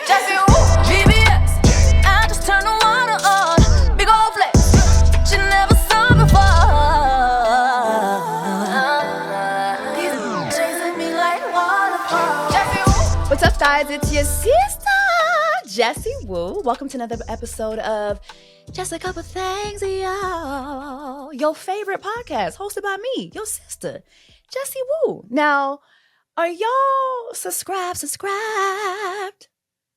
Jessie, woo, VBS. I just turn the water on. Big old flex. You never saw before. He's chasing me like waterfall. Jessie, woo. What's up, guys? It's your sister, Jessie Woo. Welcome to another episode of Just a Couple Things, y'all. Your favorite podcast, hosted by me, your sister, Jessie Woo. Now, are y'all subscribed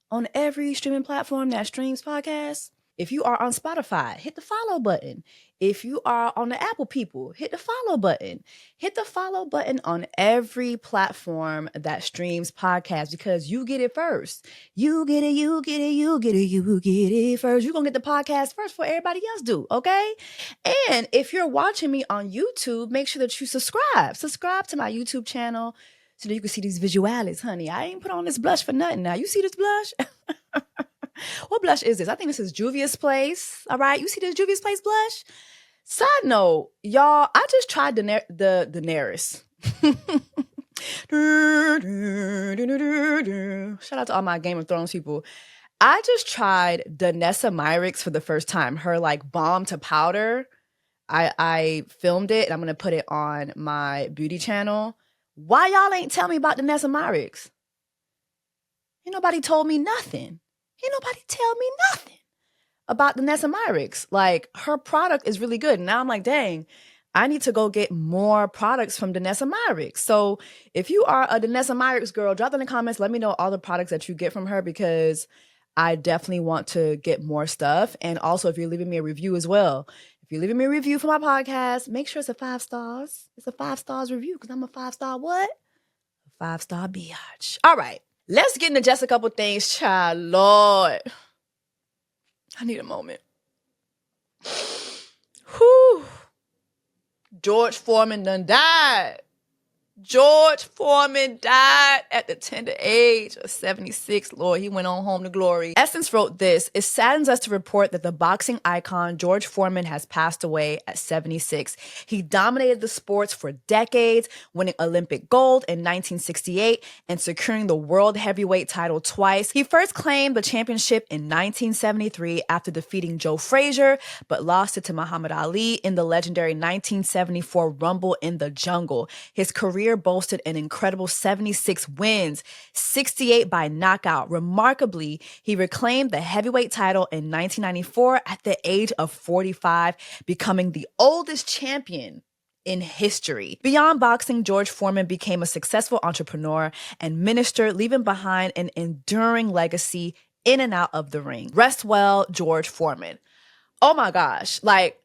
on every streaming platform that streams podcasts? If you are on Spotify, hit the follow button. If you are on the Apple people, hit the follow button. Hit the follow button on every platform that streams podcasts because you get it first. You get it first. You're going to get the podcast first before everybody else do, okay? And if you're watching me on YouTube, make sure that you subscribe. Subscribe to my YouTube channel so that you can see these visuals, honey. I ain't put on this blush for nothing now. You see this blush? What blush is this? I think this is Juvia's Place. All right. You see this Juvia's Place blush? Side note, y'all, I just tried Daenerys. Shout out to all my Game of Thrones people. I just tried Danessa Myricks for the first time. Her like balm to powder. I filmed it and I'm going to put it on my beauty channel. Why y'all ain't tell me about Danessa Myricks? Ain't nobody told me nothing. Ain't nobody tell me nothing about Danessa Myricks. Like, her product is really good. Now I'm like, dang, I need to go get more products from Danessa Myricks. So if you are a Danessa Myricks girl, drop in the comments. Let me know all the products that you get from her because I definitely want to get more stuff. And also, if you're leaving me a review as well, if you're leaving me a review for my podcast, make sure it's a 5 stars. It's a 5 stars review because I'm a 5-star what? A 5-star biatch. All right. Let's get into just a couple things, child. Lord. I need a moment. Whew. George Foreman done died. George Foreman died at the tender age of 76. Lord, he went on home to glory. Essence wrote this: "It saddens us to report that the boxing icon George Foreman has passed away at 76. He dominated the sports for decades, winning Olympic gold in 1968 and securing the world heavyweight title twice. He first claimed the championship in 1973 after defeating Joe Frazier, but lost it to Muhammad Ali in the legendary 1974 Rumble in the Jungle. His career boasted an incredible 76 wins, 68 by knockout. Remarkably, he reclaimed the heavyweight title in 1994 at the age of 45, becoming the oldest champion in history. Beyond boxing, George Foreman became a successful entrepreneur and minister, leaving behind an enduring legacy in and out of the ring. Rest well, George Foreman." Oh my gosh. Like,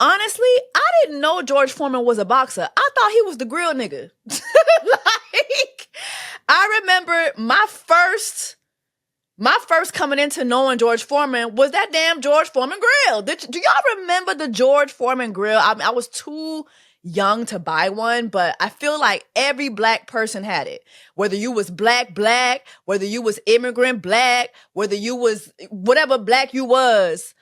honestly, I didn't know George Foreman was a boxer. I thought he was the grill nigga. Like, I remember my first coming into knowing George Foreman was that damn George Foreman grill. Do y'all remember the George Foreman grill? I was too young to buy one, but I feel like every black person had it. Whether you was black, whether you was immigrant black, whether you was whatever black you was,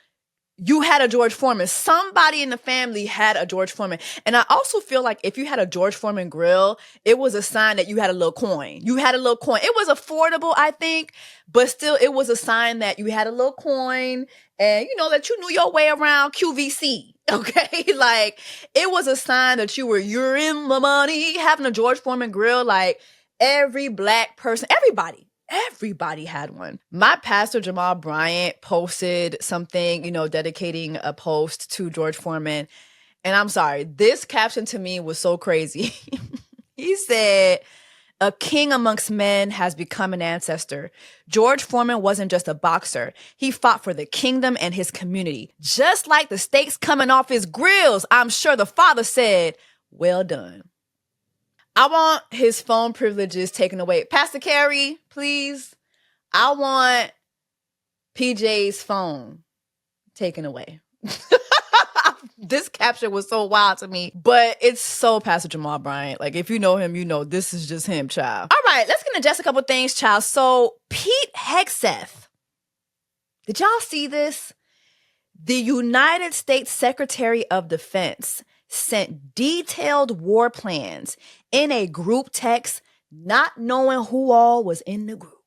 you had a George Foreman. Somebody in the family had a George Foreman. And I also feel like if you had a George Foreman grill, it was a sign that you had a little coin. You had a little coin. It was affordable, I think, but still it was a sign that you had a little coin and, you know, that you knew your way around QVC. Okay? Like, it was a sign that you're in the money. Having a George Foreman grill, like, every black person, Everybody had one. My pastor, Jamal Bryant, posted something, you know, dedicating a post to George Foreman. And I'm sorry, this caption to me was so crazy. He said, "A king amongst men has become an ancestor. George Foreman wasn't just a boxer. He fought for the kingdom and his community. Just like the steaks coming off his grills, I'm sure the father said, 'Well done.'" I want his phone privileges taken away. Pastor Carrie, please. I want PJ's phone taken away. This caption was so wild to me, but it's so Pastor Jamal Bryant. Like, if you know him, you know this is just him, child. All right, let's get into just a couple things, child. So, Pete Hegseth. Did y'all see this? The United States Secretary of Defense sent detailed war plans in a group text, not knowing who all was in the group.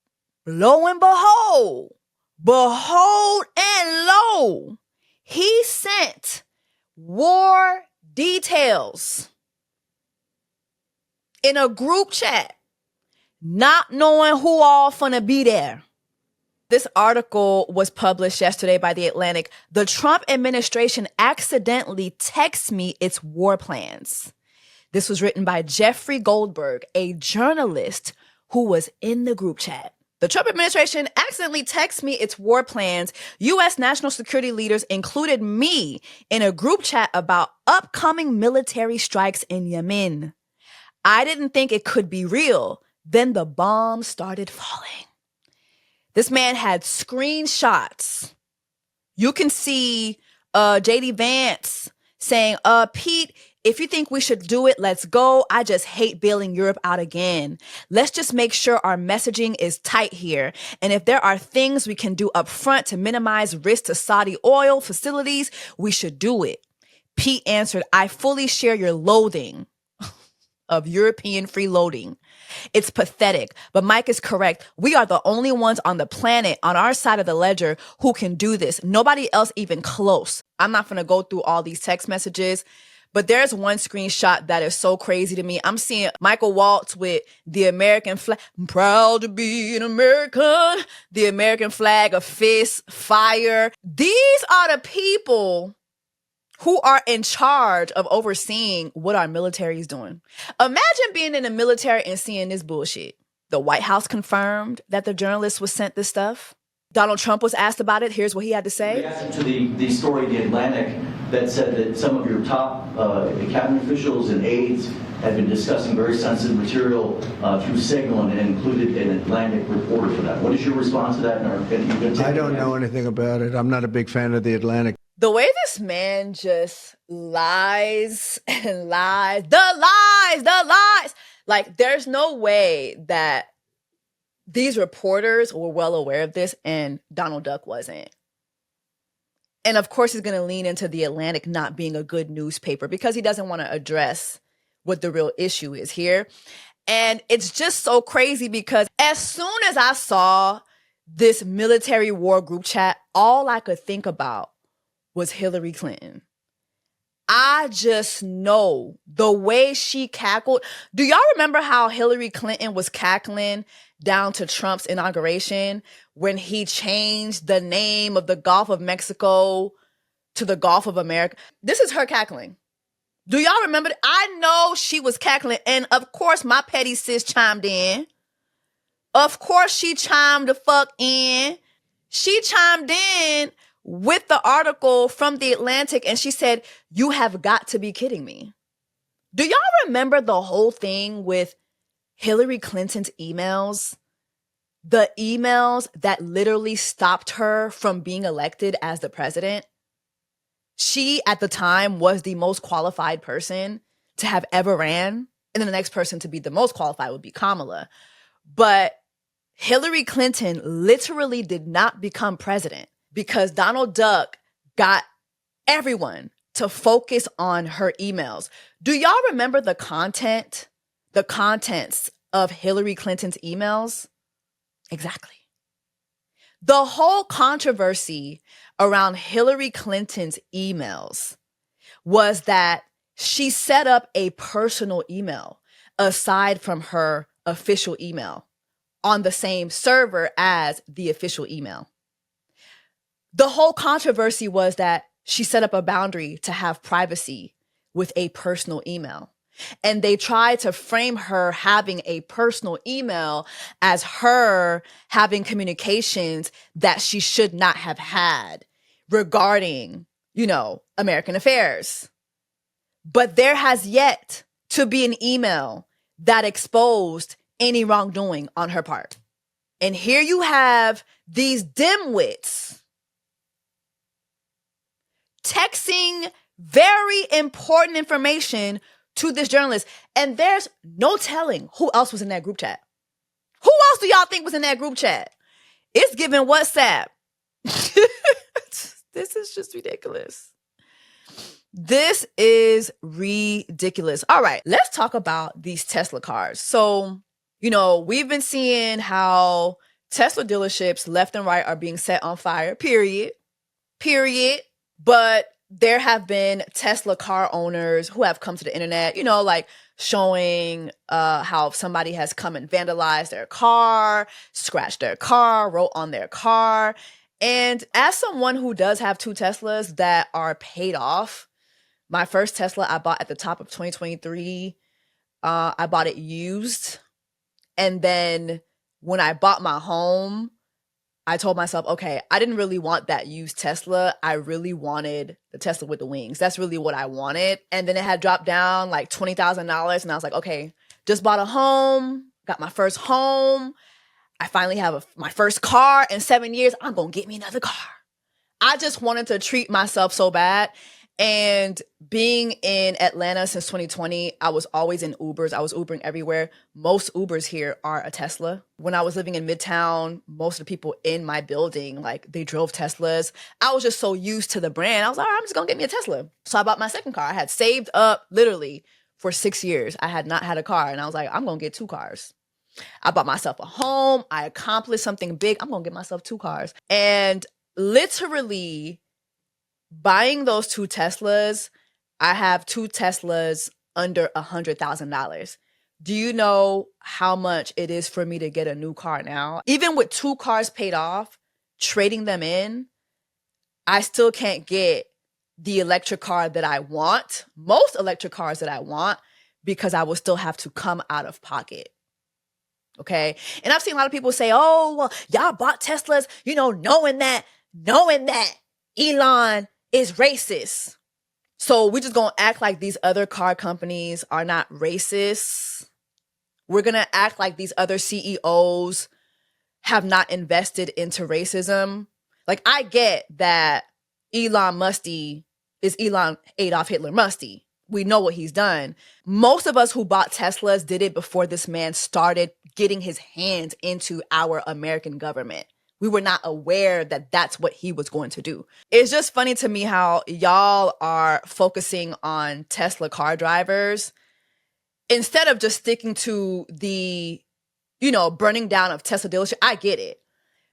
lo and behold, and lo, he sent war details in a group chat, not knowing who all finna be there. This article was published yesterday by The Atlantic. The Trump administration accidentally texts me its war plans. This was written by Jeffrey Goldberg, a journalist who was in the group chat. The Trump administration accidentally texted me its war plans. U.S. national security leaders included me in a group chat about upcoming military strikes in Yemen. I didn't think it could be real. Then the bombs started falling. This man had screenshots. You can see J.D. Vance saying, Pete, if you think we should do it, let's go. I just hate bailing Europe out again. Let's just make sure our messaging is tight here. And if there are things we can do up front to minimize risk to Saudi oil facilities, we should do it. Pete answered, I fully share your loathing of European freeloading. It's pathetic, but Mike is correct. We are the only ones on the planet on our side of the ledger who can do this. Nobody else even close. I'm not going to go through all these text messages, but there's one screenshot that is so crazy to me. I'm seeing Michael Waltz with the American flag. I'm proud to be an American. The American flag, a fist, fire. These are the people who are in charge of overseeing what our military is doing. Imagine being in the military and seeing this bullshit. The White House confirmed that the journalist was sent this stuff. Donald Trump was asked about it. Here's what he had to say. Reaction to the story in The Atlantic that said that some of your top cabinet officials and aides had been discussing very sensitive material through Signal and included an Atlantic reporter for that. What is your response to that? I don't know anything about it. I'm not a big fan of The Atlantic. The way this man just lies and lies, the lies. Like, there's no way that these reporters were well aware of this and Donald Duck wasn't. And of course, he's going to lean into The Atlantic not being a good newspaper because he doesn't want to address what the real issue is here. And it's just so crazy because as soon as I saw this military war group chat, all I could think about was Hillary Clinton. I just know the way she cackled. Do y'all remember how Hillary Clinton was cackling down to Trump's inauguration when he changed the name of the Gulf of Mexico to the Gulf of America? This is her cackling. Do y'all remember? I know she was cackling. And of course, my petty sis chimed in. Of course, she chimed the fuck in. She chimed in with the article from The Atlantic, and she said, you have got to be kidding me. Do y'all remember the whole thing with Hillary Clinton's emails? The emails that literally stopped her from being elected as the president? She, at the time, was the most qualified person to have ever ran, and then the next person to be the most qualified would be Kamala. But Hillary Clinton literally did not become president because Donald Duck got everyone to focus on her emails. Do y'all remember the contents of Hillary Clinton's emails? Exactly. The whole controversy around Hillary Clinton's emails was that she set up a personal email aside from her official email on the same server as the official email. The whole controversy was that she set up a boundary to have privacy with a personal email. And they tried to frame her having a personal email as her having communications that she should not have had regarding, American affairs. But there has yet to be an email that exposed any wrongdoing on her part. And here you have these dimwits texting very important information to this journalist. And there's no telling who else was in that group chat. Who else do y'all think was in that group chat? It's giving WhatsApp. This is just ridiculous. This is ridiculous. All right, let's talk about these Tesla cars. So, we've been seeing how Tesla dealerships left and right are being set on fire, period. But there have been Tesla car owners who have come to the internet, like showing how somebody has come and vandalized their car, scratched their car, wrote on their car. And as someone who does have 2 Teslas that are paid off, my first Tesla I bought at the top of 2023, I bought it used. And then when I bought my home, I told myself, okay, I didn't really want that used Tesla. I really wanted the Tesla with the wings. That's really what I wanted. And then it had dropped down like $20,000. And I was like, okay, just bought a home, got my first home. I finally have my first car in 7 years. I'm going to get me another car. I just wanted to treat myself so bad. And being in Atlanta since 2020, I was always in Ubers. I was Ubering everywhere. Most Ubers here are a Tesla. When I was living in Midtown, most of the people in my building, like they drove Teslas. I was just so used to the brand. I was like, all right, I'm just going to get me a Tesla. So I bought my second car. I had saved up literally for 6 years. I had not had a car. And I was like, I'm going to get 2 cars. I bought myself a home. I accomplished something big. I'm going to get myself 2 cars. And literally buying those 2 Teslas, I have 2 Teslas under $100,000. Do you know how much it is for me to get a new car now? Even with 2 cars paid off, trading them in, I still can't get the electric car that I want, most electric cars that I want, because I will still have to come out of pocket. Okay. And I've seen a lot of people say, oh, well, y'all bought Teslas, knowing that Elon is racist. So we're just going to act like these other car companies are not racist. We're going to act like these other CEOs have not invested into racism. Like, I get that Elon Musty is Elon Adolf Hitler Musty. We know what he's done. Most of us who bought Teslas did it before this man started getting his hands into our American government. We were not aware that that's what he was going to do. It's just funny to me how y'all are focusing on Tesla car drivers instead of just sticking to the, burning down of Tesla dealership. I get it.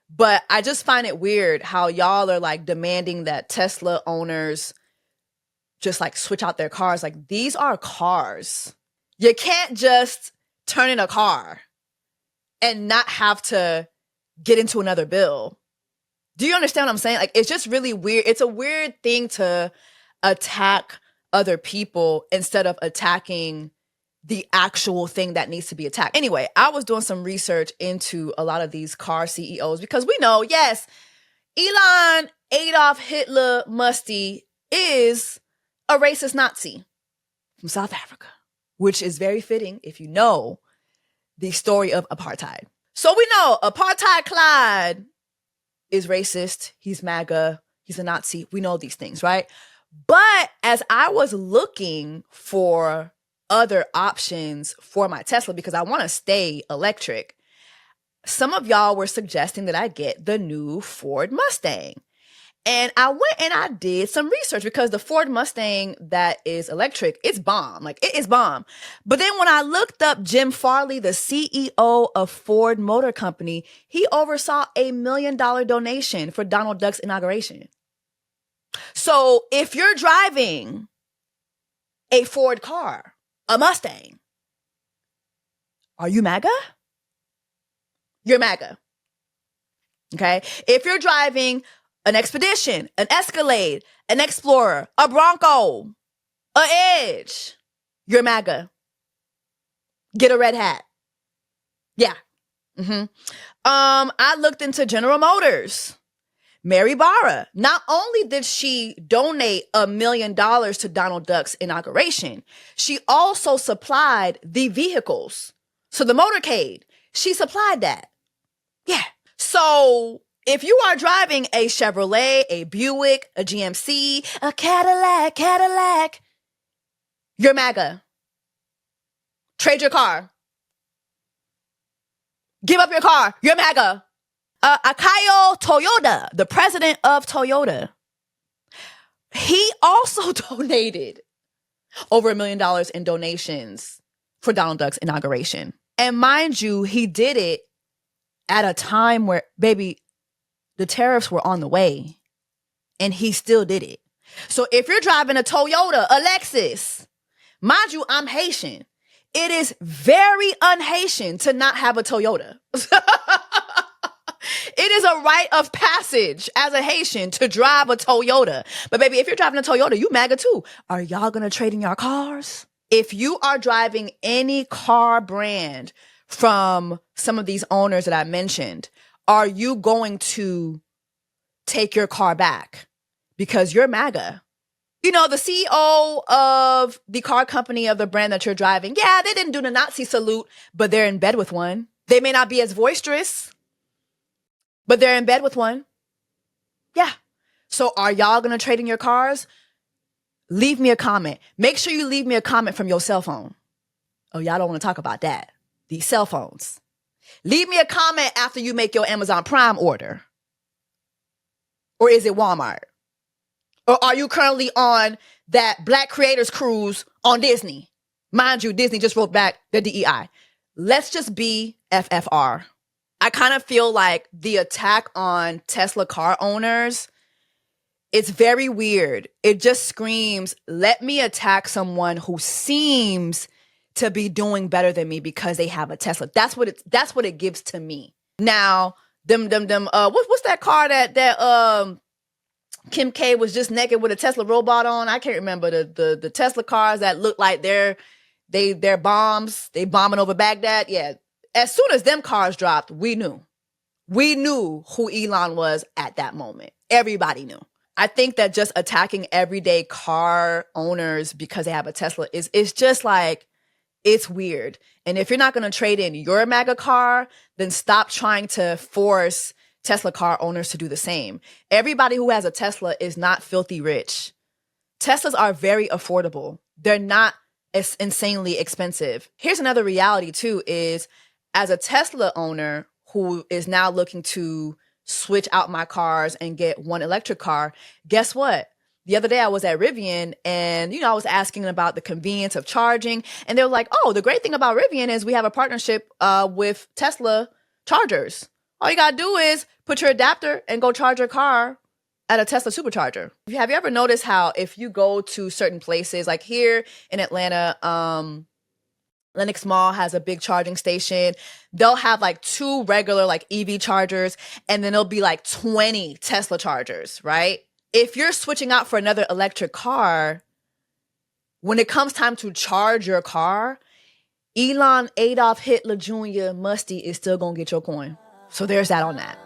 But I just find it weird how y'all are like demanding that Tesla owners just like switch out their cars. Like, these are cars. You can't just turn in a car and not have to get into another bill. Do you understand what I'm saying? Like, it's just really weird. It's a weird thing to attack other people instead of attacking the actual thing that needs to be attacked. Anyway, I was doing some research into a lot of these car CEOs because we know, yes, Elon Adolf Hitler Musty is a racist Nazi from South Africa, which is very fitting if you know the story of apartheid. So we know Apartheid Clyde is racist. He's MAGA. He's a Nazi. We know these things, right? But as I was looking for other options for my Tesla, because I want to stay electric, some of y'all were suggesting that I get the new Ford Mustang. And I went and I did some research because the Ford Mustang that is electric, it's bomb. Like, it is bomb. But then when I looked up Jim Farley, the CEO of Ford Motor Company, he oversaw $1 million donation for Donald Duck's inauguration. So if you're driving a Ford car, a Mustang, are you MAGA? You're MAGA. Okay? If you're driving an Expedition, an Escalade, an Explorer, a Bronco, a Edge, you're MAGA. Get a red hat. Yeah. I looked into General Motors. Mary Barra. Not only did she donate $1 million to Donald Duck's inauguration, she also supplied the vehicles. So the motorcade, she supplied that. Yeah. So if you are driving a Chevrolet, a Buick, a GMC, a Cadillac, you're MAGA. Trade your car. Give up your car. You're MAGA. Akio Toyoda, the president of Toyota, he also donated over $1 million in donations for Donald Duck's inauguration. And mind you, he did it at a time where, baby, the tariffs were on the way and he still did it. So if you're driving a Toyota, a Lexus, mind you, I'm Haitian. It is very un-Haitian to not have a Toyota. It is a rite of passage as a Haitian to drive a Toyota. But baby, if you're driving a Toyota, you MAGA too. Are y'all gonna trade in your cars? If you are driving any car brand from some of these owners that I mentioned, are you going to take your car back? Because you're MAGA. You know, the CEO of the car company of the brand that you're driving, yeah, they didn't do the Nazi salute, but they're in bed with one. They may not be as boisterous, but they're in bed with one. Yeah. So are y'all going to trade in your cars? Leave me a comment. Make sure you leave me a comment from your cell phone. Oh, y'all don't want to talk about that. These cell phones. Leave me a comment after you make your Amazon Prime order. Or is it Walmart? Or are you currently on that Black Creators Cruise on Disney? Mind you, Disney just wrote back their DEI. Let's just be FFR. I kind of feel like the attack on Tesla car owners, it's very weird. It just screams, let me attack someone who seems to be doing better than me because they have a Tesla. That's what it gives to me. Now, what's that car that Kim K was just naked with a Tesla robot on? I can't remember the Tesla cars that look like they're bombs. They bombing over Baghdad. Yeah. As soon as them cars dropped, we knew who Elon was at that moment. Everybody knew. I think that just attacking everyday car owners because they have a Tesla is just like, it's weird. And if you're not going to trade in your MAGA car, then stop trying to force Tesla car owners to do the same. Everybody who has a Tesla is not filthy rich. Teslas are very affordable. They're not insanely expensive. Here's another reality too is, as a Tesla owner who is now looking to switch out my cars and get one electric car, guess what? The other day I was at Rivian and, I was asking about the convenience of charging. And they were like, oh, the great thing about Rivian is we have a partnership with Tesla chargers. All you got to do is put your adapter and go charge your car at a Tesla supercharger. Have you ever noticed how if you go to certain places, like here in Atlanta, Lenox Mall has a big charging station. They'll have like 2 regular like EV chargers and then there'll be like 20 Tesla chargers, right? If you're switching out for another electric car, when it comes time to charge your car, Elon Adolf Hitler Jr. Musty is still gonna get your coin. So there's that on that.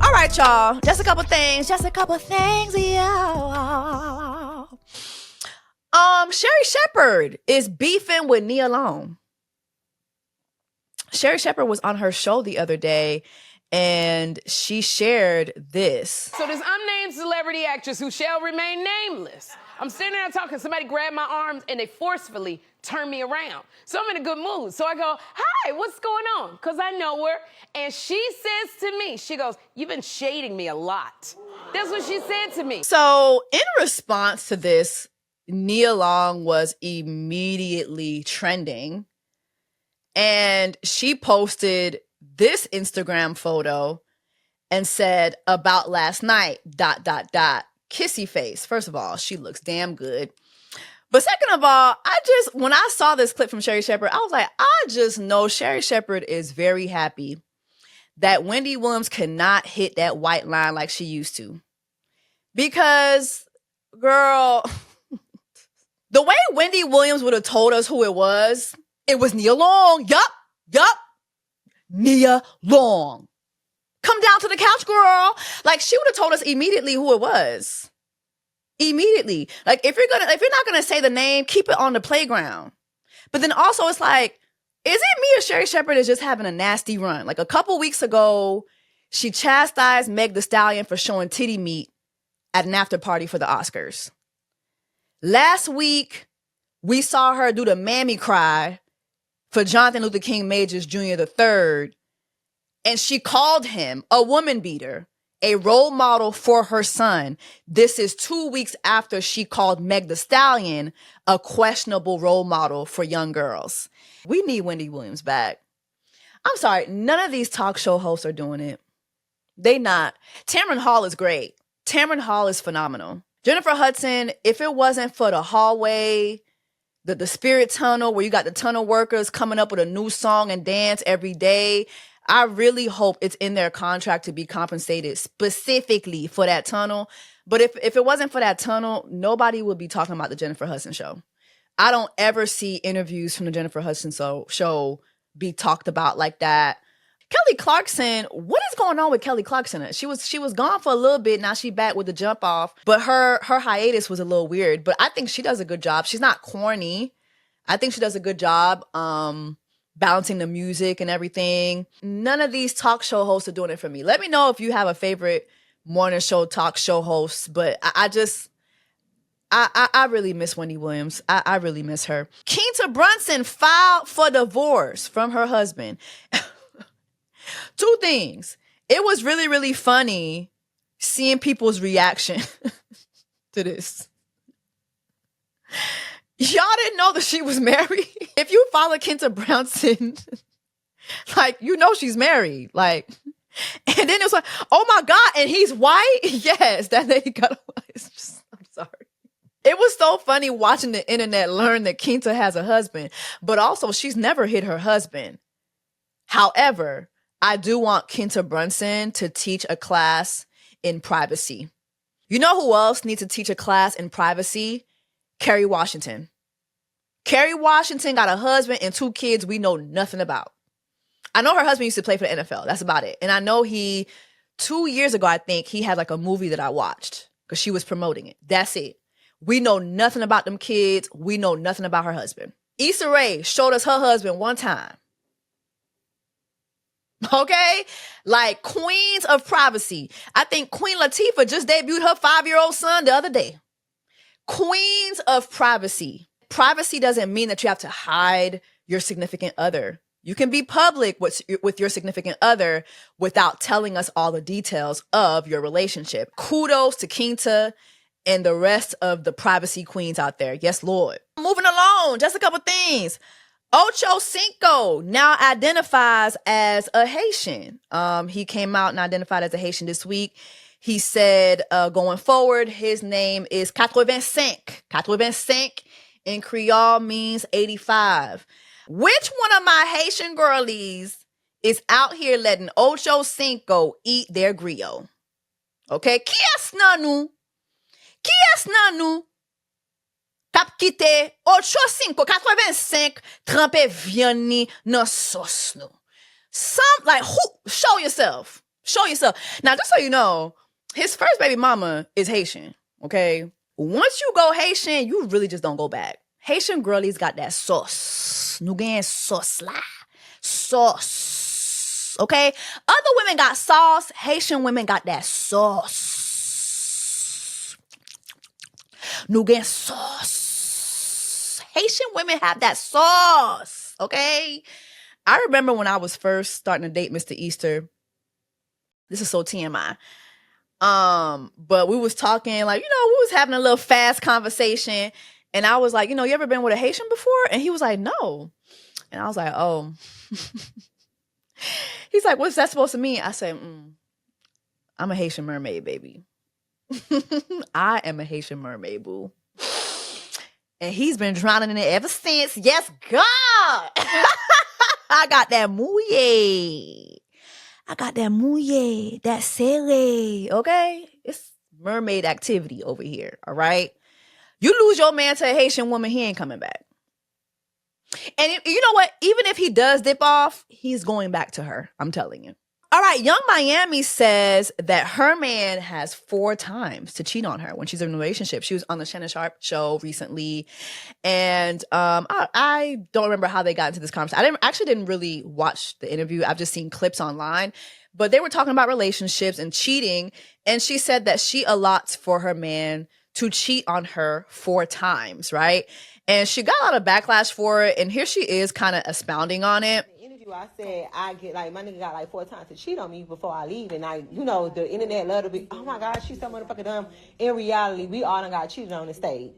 All right, y'all. Just a couple things, y'all. Sherry Shepherd is beefing with Nia Long. Sherry Shepherd was on her show the other day and she shared this. So this unnamed celebrity actress who shall remain nameless. I'm sitting there talking, somebody grabbed my arms and they forcefully turned me around. So I'm in a good mood. So I go, hi, what's going on? Because I know her. And she says to me, she goes, you've been shading me a lot. That's what she said to me. So in response to this, Nia Long was immediately trending. And she posted this Instagram photo and said, about last night, ... kissy face. First of all, she looks damn good. But second of all, when I saw this clip from Sherry Shepherd, I was like, I just know Sherry Shepherd is very happy that Wendy Williams cannot hit that white line like she used to. Because, girl, the way Wendy Williams would have told us who it was Nia Long. Yup. Nia Long. Come down to the couch, girl. Like, she would have told us immediately who it was. Immediately. Like, if you're not gonna say the name, keep it on the playground. But then also it's like, is it me or Sherry Shepherd is just having a nasty run? Like a couple weeks ago, she chastised Meg Thee Stallion for showing titty meat at an after party for the Oscars. Last week, we saw her do the mammy cry for Jonathan Luther King Majors Jr. III. And she called him a woman beater a role model for her son. This is 2 weeks after she called Meg Thee Stallion a questionable role model for young girls. We need Wendy Williams back. I'm sorry, none of these talk show hosts are doing it. They not. Tamron Hall is great. Tamron Hall is phenomenal. Jennifer Hudson, if it wasn't for the hallway, the spirit tunnel, where you got the tunnel workers coming up with a new song and dance every day, I really hope it's in their contract to be compensated specifically for that tunnel. But if it wasn't for that tunnel, nobody would be talking about the Jennifer Hudson show. I don't ever see interviews from the Jennifer Hudson show be talked about like that. Kelly Clarkson, what is going on with Kelly Clarkson? She was gone for a little bit. Now she back with the jump off. But her hiatus was a little weird. But I think she does a good job. She's not corny. I think she does a good job balancing the music and everything. None of these talk show hosts are doing it for me. Let me know if you have a favorite morning show talk show host. But I really miss Wendy Williams. I really miss her. Keenta Brunson filed for divorce from her husband. Two things. It was really, really funny seeing people's reaction to this. Y'all didn't know that she was married? If you follow Keenta Brunson, like, you know she's married. Like, and then it was like, oh my God, and he's white? Yes, that lady got a wife. I'm sorry. It was so funny watching the internet learn that Keenta has a husband, but also she's never hit her husband. However, I do want Keenta Brunson to teach a class in privacy. You know who else needs to teach a class in privacy? Kerry Washington. Kerry Washington got a husband and 2 kids we know nothing about. I know her husband used to play for the NFL. That's about it. And I know 2 years ago, I think, he had like a movie that I watched because she was promoting it. That's it. We know nothing about them kids. We know nothing about her husband. Issa Rae showed us her husband one time. Okay? Like, queens of privacy. I think Queen Latifah just debuted her 5-year-old son the other day. Queens of privacy. Privacy doesn't mean that you have to hide your significant other. You can be public with your significant other without telling us all the details of your relationship. Kudos to Keenta and the rest of the privacy queens out there. Yes, Lord. Moving along, just a couple things. Ocho Cinco now identifies as a Haitian. He came out and identified as a Haitian this week. He said going forward, his name is 85. 85 in Creole means 85. Which one of my Haitian girlies is out here letting Ocho Cinco eat their griot? Okay? Qui est nan nou? Qui est nan nou? Kap kite 85 trempe viande nan sauce nou. Show yourself. Show yourself. Now, just so you know, his first baby mama is Haitian, okay? Once you go Haitian, you really just don't go back. Haitian girlies got that sauce. Nou gen sauce la. Sauce. Okay? Other women got sauce. Haitian women got that sauce. Nou gen sauce. Haitian women have that sauce. Okay? I remember when I was first starting to date Mr. Easter. This is so TMI. But we was talking, like, we was having a little fast conversation. And I was like, you ever been with a Haitian before? And he was like, no. And I was like, oh. He's like, what's that supposed to mean? I said, I'm a Haitian mermaid, baby. I am a Haitian mermaid, boo. And he's been drowning in it ever since. Yes, God. I got that mouillé. That sele, okay? It's mermaid activity over here, all right? You lose your man to a Haitian woman, he ain't coming back. And you know what? Even if he does dip off, he's going back to her. I'm telling you. All right, Young Miami says that her man has 4 times to cheat on her when she's in a relationship. She was on the Shannon Sharp show recently. And I don't remember how they got into this conversation. I didn't really watch the interview. I've just seen clips online. But they were talking about relationships and cheating. And she said that she allots for her man to cheat on her 4 times, right? And she got a lot of backlash for it. And here she is kind of expounding on it. I said I get like my nigga got like 4 times to cheat on me before I leave, and the internet love to be, oh my God, she's so motherfucking dumb. In reality, we all done got cheated on the stage.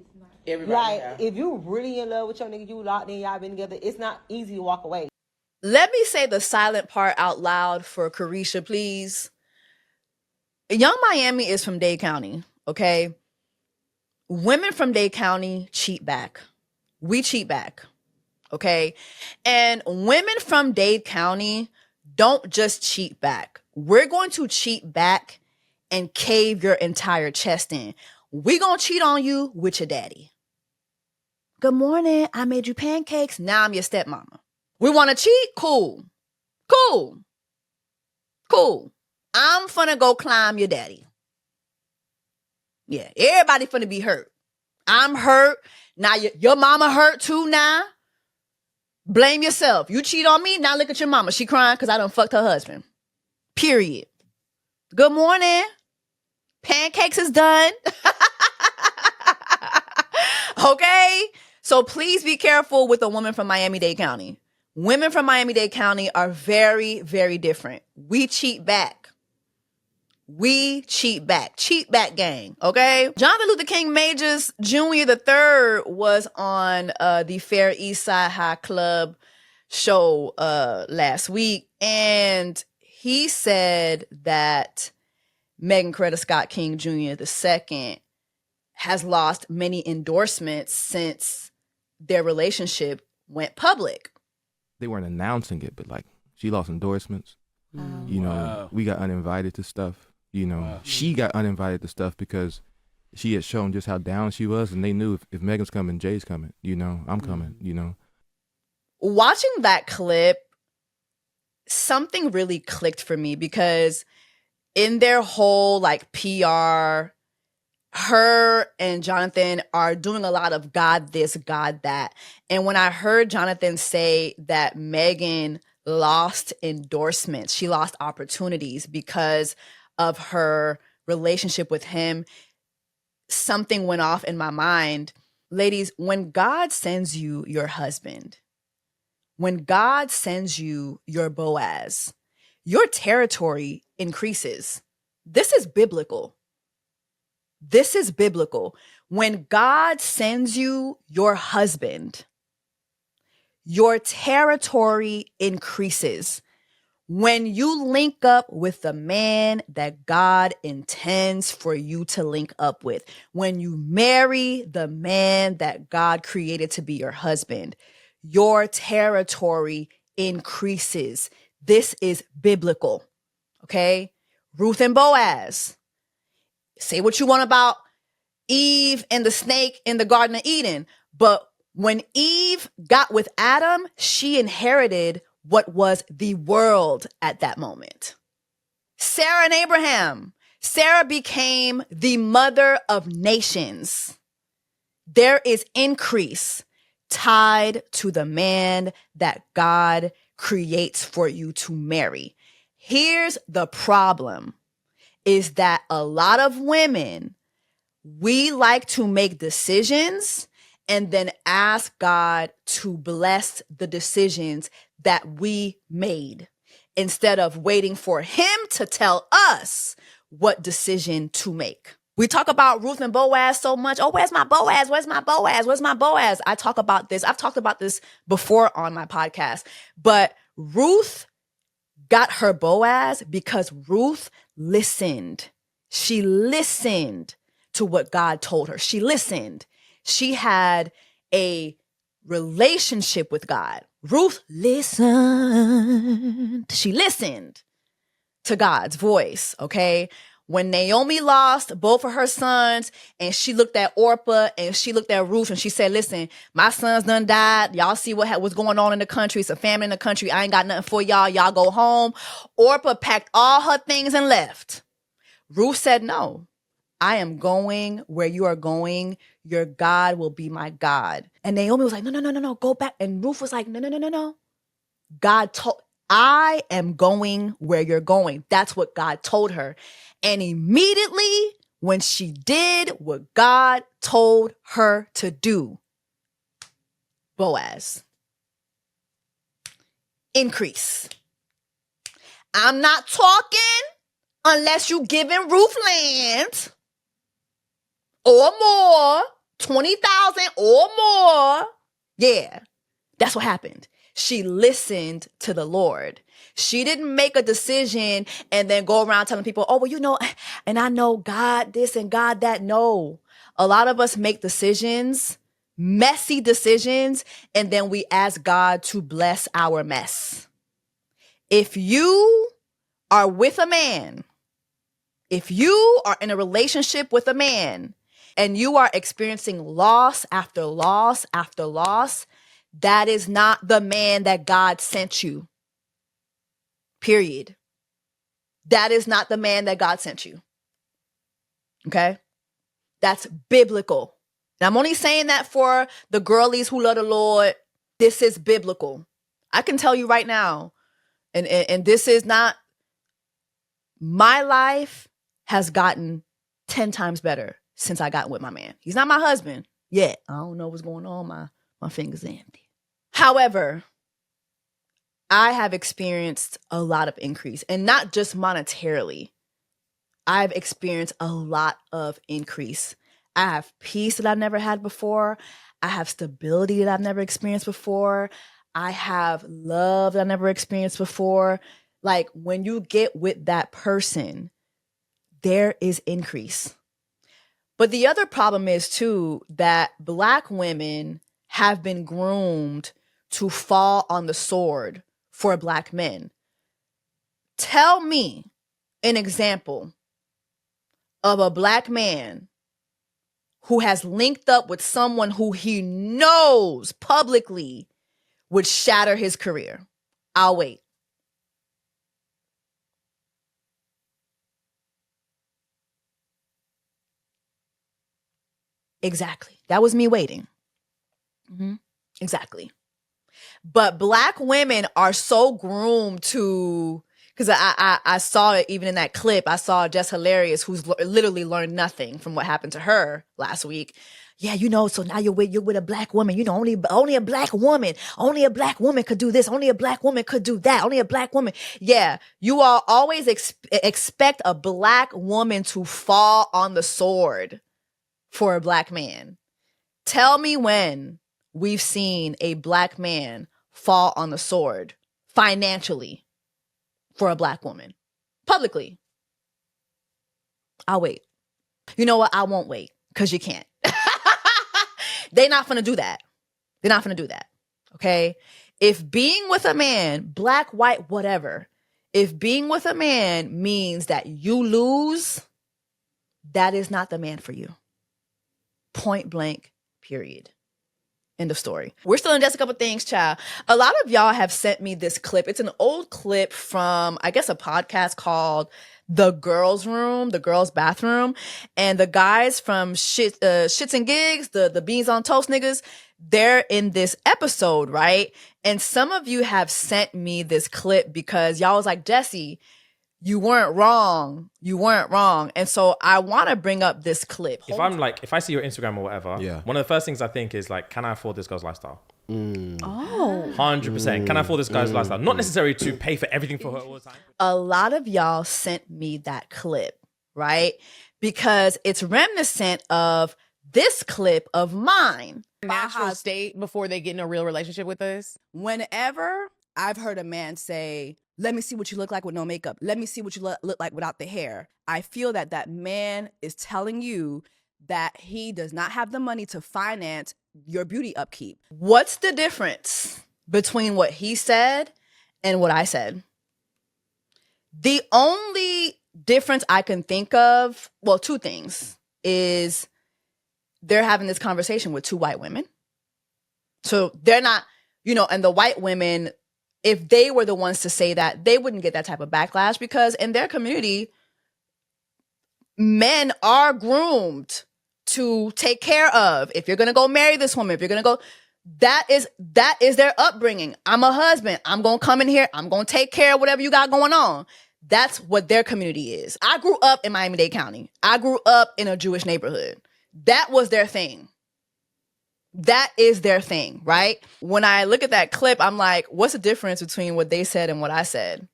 Everybody like have. If you really in love with your nigga, you locked in, y'all been together. It's not easy to walk away. Let me say the silent part out loud for Carisha, please. Young Miami is from Dade County, okay? Women from Dade County cheat back. We cheat back, okay? And women from Dade County don't just cheat back. We're going to cheat back and cave your entire chest in. We gonna cheat on you with your daddy. Good morning, I made you pancakes. Now I'm your stepmama. We want to cheat? Cool. I'm finna go climb your daddy. Yeah, everybody finna be hurt. I'm hurt. Now your mama hurt too now. Blame yourself. You cheat on me, now look at your mama. She crying because I done fucked her husband. Period. Good morning. Pancakes is done. Okay? So please be careful with a woman from Miami-Dade County. Women from Miami-Dade County are very, very different. We cheat back. Cheat back gang, okay? Jonathan Luther King Majors Jr. III was on the Fair East Side High Club show last week, and he said that Megan Coretta Scott King Jr. II has lost many endorsements since their relationship went public. They weren't announcing it, but like she lost endorsements. We got uninvited to stuff. She got uninvited to stuff because she had shown just how down she was, and they knew if Megan's coming, Jay's coming. I'm coming. Watching that clip, something really clicked for me because in their whole like PR, her and Jonathan are doing a lot of God this, God that. And when I heard Jonathan say that Megan lost endorsements, she lost opportunities because of her relationship with him, something went off in my mind. Ladies, when God sends you your husband, when God sends you your Boaz, your territory increases. This is biblical. When God sends you your husband, your territory increases. When you link up with the man that God intends for you to link up with, when you marry the man that God created to be your husband, your territory increases. This is biblical, okay? Ruth and Boaz. Say what you want about Eve and the snake in the Garden of Eden, but when Eve got with Adam, she inherited what was the world at that moment. Sarah and Abraham. Sarah became the mother of nations. There is increase tied to the man that God creates for you to marry. Here's the problem, is that a lot of women, we like to make decisions and then ask God to bless the decisions that we made instead of waiting for him to tell us what decision to make. We talk about Ruth and Boaz so much. Oh, where's my Boaz? Where's my Boaz? Where's my Boaz? I talk about this. I've talked about this before on my podcast, but Ruth got her Boaz because Ruth listened. She listened to what God told her. She listened. She had a relationship with God. Ruth listened. She listened to God's voice, okay? When Naomi lost both of her sons and she looked at Orpah and she looked at Ruth and she said, listen, my sons done died. Y'all see what's going on in the country. It's a famine in the country. I ain't got nothing for y'all. Y'all go home. Orpah packed all her things and left. Ruth said, no, I am going where you are going. Your God will be my God. And Naomi was like, no, go back. And Ruth was like, no. God told, I am going where you're going. That's what God told her. And immediately when she did what God told her to do, Boaz. increase. I'm not talking unless you giving roof land or more, 20,000 or more. Yeah, that's what happened. She listened to the Lord. She didn't make a decision and then go around telling people, oh, well, you know, and I know God this and God that. No, a lot of us make decisions, messy decisions, and then we ask God to bless our mess. If you are with a man, if you are in a relationship with a man and you are experiencing loss after loss after loss, that is not the man that God sent you. Period. That is not the man that God sent you. Okay? That's biblical. And I'm only saying that for the girlies who love the Lord. This is biblical. I can tell you right now, and this is not, my life has gotten 10 times better since I got with my man. He's not my husband yet. I don't know what's going on. My fingers empty. However, I have experienced a lot of increase, and not just monetarily. I've experienced a lot of increase. I have peace that I've never had before. I have stability that I've never experienced before. I have love that I've never experienced before. Like, when you get with that person, there is increase. But the other problem is too that Black women have been groomed to fall on the sword for Black men. Tell me an example of a Black man who has linked up with someone who he knows publicly would shatter his career. I'll wait. Exactly. That was me waiting. Exactly. But Black women are so groomed to, because I saw it even in that clip. I saw Jess Hilarious, who's literally learned nothing from what happened to her last week. Yeah, you know, so now you're with a Black woman. You know, only a Black woman could do this. Only a Black woman could do that. Only a Black woman. Yeah, you all always expect a Black woman to fall on the sword for a Black man. Tell me when we've seen a Black man fall on the sword financially for a Black woman publicly. I'll wait. You know what? I won't wait, because you can't. They're not going to do that. They're not going to do that. Okay? If being with a man, Black, white, whatever, if being with a man means that you lose, that is not the man for you. Point blank, period. End of story. We're still in Just a Couple Things, child. A lot of y'all have sent me this clip. It's an old clip from, I guess, a podcast called The Girls Room, The Girls Bathroom. And the guys from Shits and Gigs, the Beans on Toast niggas, they're in this episode, right? And some of you have sent me this clip because y'all was like, Jessie, you weren't wrong. You weren't wrong. And so I want to bring up this clip. If I see your Instagram or whatever, Yeah. one of the first things I think is like, can I afford this girl's lifestyle? Oh. 100%. Can I afford this guy's lifestyle? Not necessarily to pay for everything for her all the time. A lot of y'all sent me that clip, right? Because it's reminiscent of this clip of mine. Natural state before they get in a real relationship with us. Whenever I've heard a man say, let me see what you look like with no makeup. Let me see what you look like without the hair. I feel that that man is telling you that he does not have the money to finance your beauty upkeep. What's the difference between what he said and what I said? The only difference I can think of, well, two things, is they're having this conversation with two white women. So they're not, and the white women, if they were the ones to say that, they wouldn't get that type of backlash, because in their community, men are groomed to take care of. If you're going to go marry this woman, if you're going to go, that is their upbringing. I'm a husband. I'm going to come in here. I'm going to take care of whatever you got going on. That's what their community is. I grew up in Miami-Dade County. I grew up in a Jewish neighborhood. That was their thing. That is their thing, right? When I look at that clip, I'm like, what's the difference between what they said and what I said?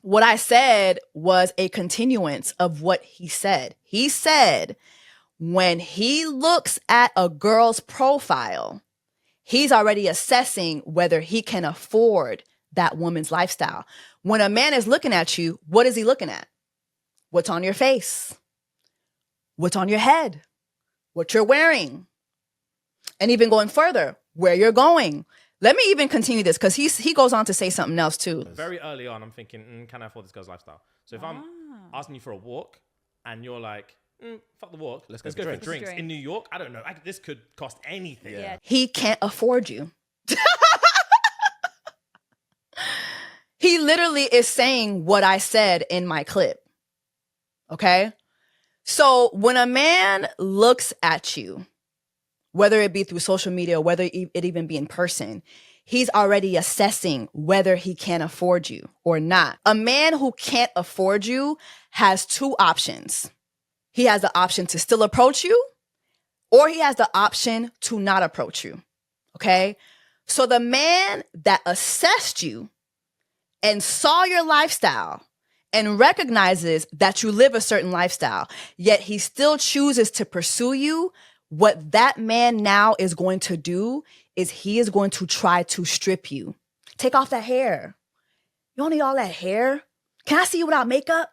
What I said was a continuance of what he said. He said, when he looks at a girl's profile, he's already assessing whether he can afford that woman's lifestyle. When a man is looking at you, what is he looking at? What's on your face? What's on your head? What you're wearing? And even going further, where you're going. Let me even continue this because he goes on to say something else too. Very early on, I'm thinking, can I afford this girl's lifestyle? So if I'm asking you for a walk and you're like, fuck the walk, let's go for drinks. In New York, I don't know, this could cost anything. Yeah. He can't afford you. He literally is saying what I said in my clip. Okay? So when a man looks at you, whether it be through social media or whether it even be in person, he's already assessing whether he can afford you or not. A man who can't afford you has two options. He has the option to still approach you, or he has the option to not approach you. Okay? So the man that assessed you and saw your lifestyle and recognizes that you live a certain lifestyle, yet he still chooses to pursue you, what that man now is going to do is he is going to try to strip you. Take off that hair. You don't need all that hair. Can I see you without makeup?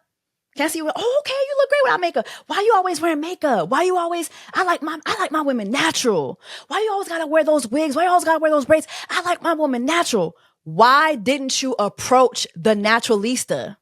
Can I see you? Oh, okay, you look great without makeup. Why you always wearing makeup? Why you always? I like my women natural. Why you always gotta wear those wigs? Why you always gotta wear those braids? I like my woman natural. Why didn't you approach the naturalista?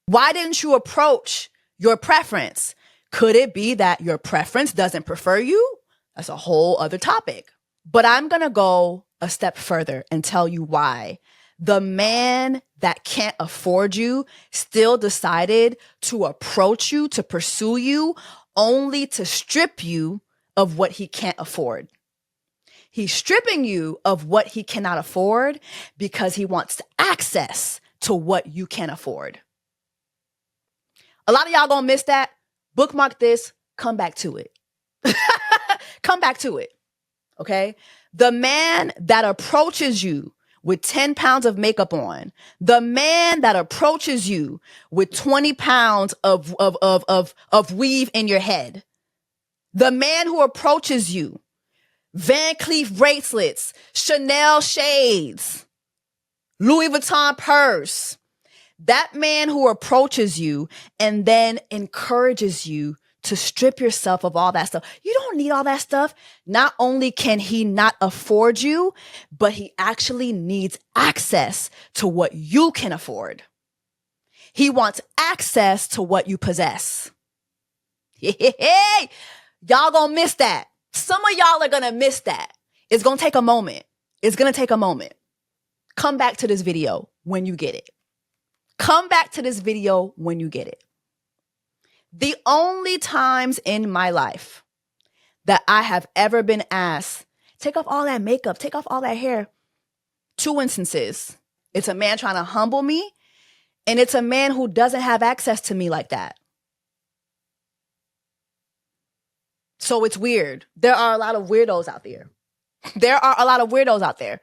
Why didn't you approach your preference? Could it be that your preference doesn't prefer you? That's a whole other topic. But I'm going to go a step further and tell you why. The man that can't afford you still decided to approach you, to pursue you, only to strip you of what he can't afford. He's stripping you of what he cannot afford because he wants access to what you can afford. A lot of y'all gonna miss that. Bookmark this, come back to it. Come back to it, okay? The man that approaches you with 10 pounds of makeup on, the man that approaches you with 20 pounds of weave in your head, the man who approaches you, Van Cleef bracelets, Chanel shades, Louis Vuitton purse, that man who approaches you and then encourages you to strip yourself of all that stuff. You don't need all that stuff. Not only can he not afford you, but he actually needs access to what you can afford. He wants access to what you possess. Hey, y'all gonna miss that. Some of y'all are gonna miss that. It's gonna take a moment. It's gonna take a moment. Come back to this video when you get it. Come back to this video when you get it. The only times in my life that I have ever been asked, take off all that makeup, take off all that hair. 2 instances. It's a man trying to humble me, and it's a man who doesn't have access to me like that. So it's weird. There are a lot of weirdos out there. There are a lot of weirdos out there.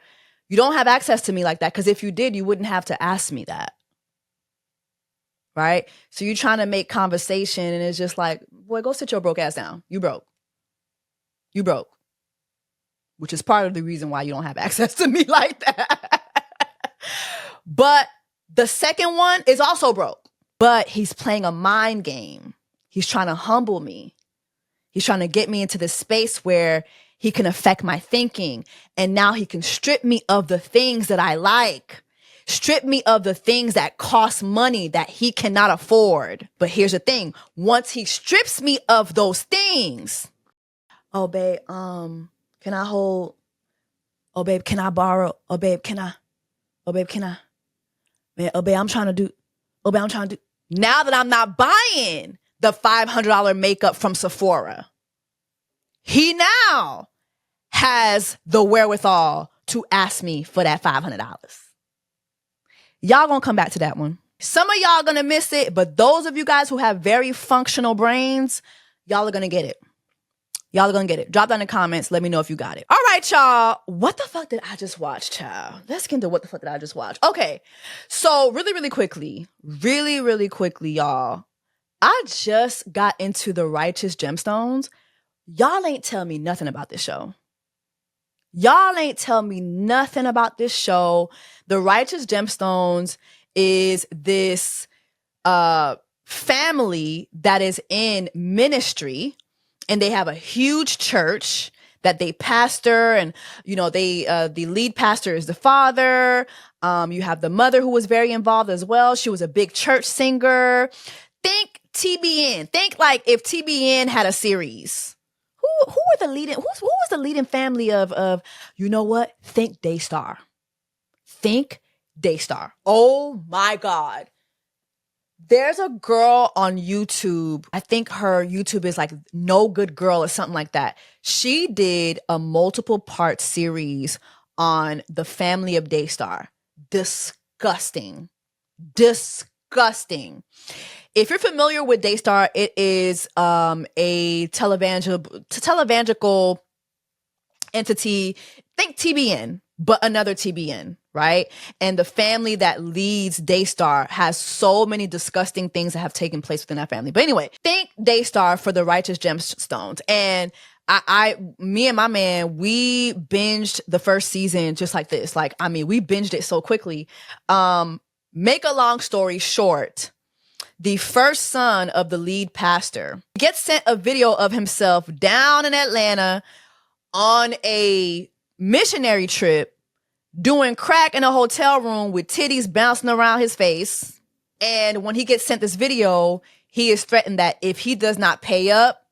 You don't have access to me like that, because if you did, you wouldn't have to ask me that. Right? So you're trying to make conversation, and it's just like, boy, go sit your broke ass down. You broke. You broke. Which is part of the reason why you don't have access to me like that. But the second one is also broke. But he's playing a mind game. He's trying to humble me. He's trying to get me into this space where he can affect my thinking. And now he can strip me of the things that I like. Strip me of the things that cost money that he cannot afford. But here's the thing. Once he strips me of those things, oh, babe, can I hold? Oh, babe, can I borrow? Oh, babe, can I? Oh, babe, can I? Man, oh, babe, I'm trying to do. Oh, babe, I'm trying to do. Now that I'm not buying the $500 makeup from Sephora, he now has the wherewithal to ask me for that $500. Y'all gonna come back to that one. Some of y'all gonna miss it, but those of you guys who have very functional brains, y'all are gonna get it. Y'all are gonna get it. Drop down in the comments. Let me know if you got it. All right, y'all. What the fuck did I just watch, child? Let's get into what the fuck did I just watch. Okay. So really quickly, y'all. I just got into The Righteous Gemstones. Y'all ain't tell me nothing about this show. Y'all ain't tell me nothing about this show. The Righteous Gemstones is this family that is in ministry, and they have a huge church that they pastor, and the lead pastor is the father. You have the mother who was very involved as well. She was a big church singer. Think TBN. Think like if TBN had a series. Who was the leading family of you know what? Think Daystar. Think Daystar. Oh my God. There's a girl on YouTube. I think her YouTube is like No Good Girl or something like that. She did a multiple part series on the family of Daystar. Disgusting. If you're familiar with Daystar, it is a televangelical entity. Think TBN, but another TBN, right? And the family that leads Daystar has so many disgusting things that have taken place within that family. But anyway, think Daystar for The Righteous Gemstones. And me and my man, we binged the first season just like this. We binged it so quickly. Make a long story short, the first son of the lead pastor gets sent a video of himself down in Atlanta on a missionary trip doing crack in a hotel room with titties bouncing around his face. And when he gets sent this video, he is threatened that if he does not pay up,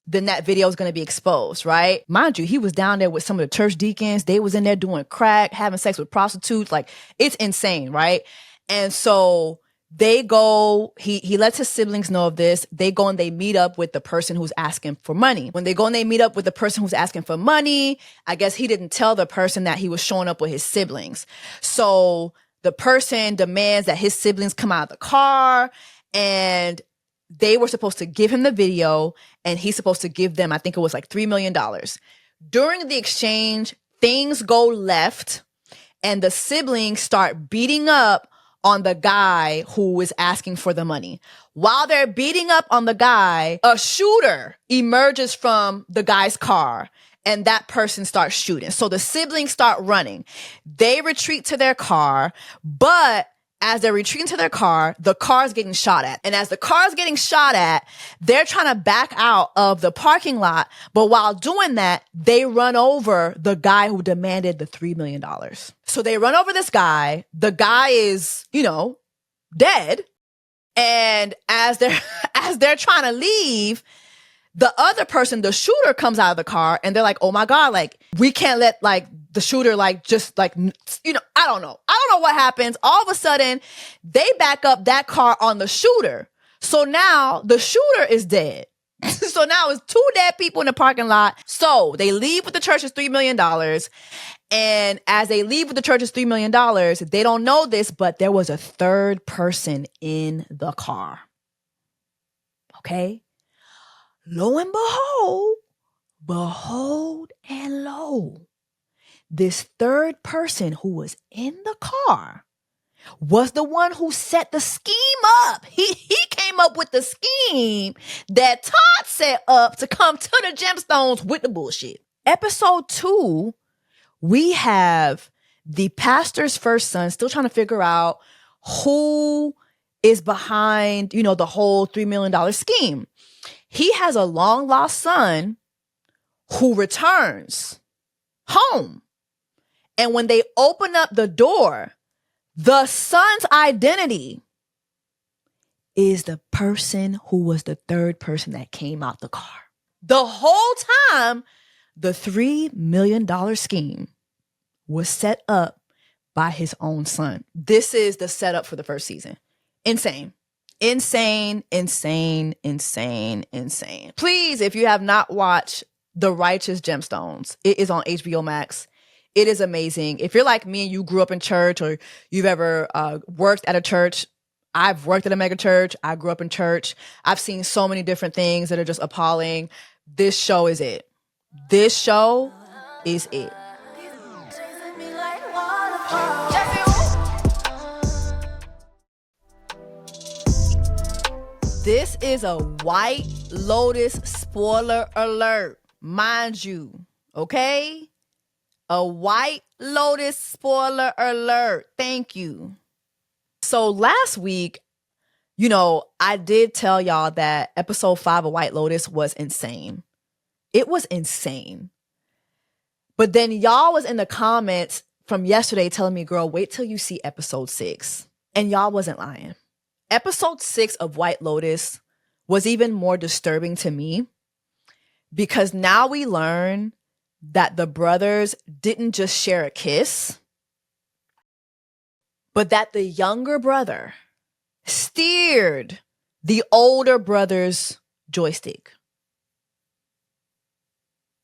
then that video is going to be exposed, right? Mind you, he was down there with some of the church deacons. They was in there doing crack, having sex with prostitutes. Like, it's insane, right? And so they go, he lets his siblings know of this. They go and they meet up with the person who's asking for money. When they go and they meet up with the person who's asking for money, I guess he didn't tell the person that he was showing up with his siblings. So the person demands that his siblings come out of the car, and they were supposed to give him the video, and he's supposed to give them, I think it was like $3 million. During the exchange, things go left, and the siblings start beating up on the guy who is asking for the money. While they're beating up on the guy, a shooter emerges from the guy's car, and that person starts shooting. So the siblings start running. They retreat to their car, but as they're retreating to their car, the car's getting shot at. And as the car's getting shot at, they're trying to back out of the parking lot. But while doing that, they run over the guy who demanded the $3 million. So they run over this guy. The guy is, dead. And as they're trying to leave, the other person, the shooter, comes out of the car, and they're like, oh my God, we can't let the shooter I don't know what happens. All of a sudden they back up that car on the shooter. So now the shooter is dead. So now it's 2 dead people in the parking lot. So they leave with the church's $3 million. And as they leave with the church's $3 million, they don't know this, but there was a third person in the car. Okay. Lo and behold and lo, this third person who was in the car was the one who set the scheme up. He came up with the scheme that Todd set up to come to the Gemstones with the bullshit. Episode 2, we have the pastor's first son still trying to figure out who is behind, the whole $3 million scheme. He has a long lost son who returns home. And when they open up the door, the son's identity is the person who was the third person that came out the car. The whole time, the $3 million scheme was set up by his own son. This is the setup for the first season. Insane. Insane. Please, if you have not watched The Righteous Gemstones, it is on HBO Max. It is amazing. If you're like me and you grew up in church, or you've ever worked at a church, I've worked at a mega church. I grew up in church. I've seen so many different things that are just appalling. this show is it. This show is it. Chasing me like waterfall. Jessie, This is a White Lotus spoiler alert. Mind you, okay? A White Lotus spoiler alert. Thank you. So last week, I did tell y'all that episode 5 of White Lotus was insane. It was insane. But then y'all was in the comments from yesterday telling me, girl, wait till you see episode 6. And y'all wasn't lying. Episode 6 of White Lotus was even more disturbing to me because now we learn that the brothers didn't just share a kiss, but that the younger brother steered the older brother's joystick.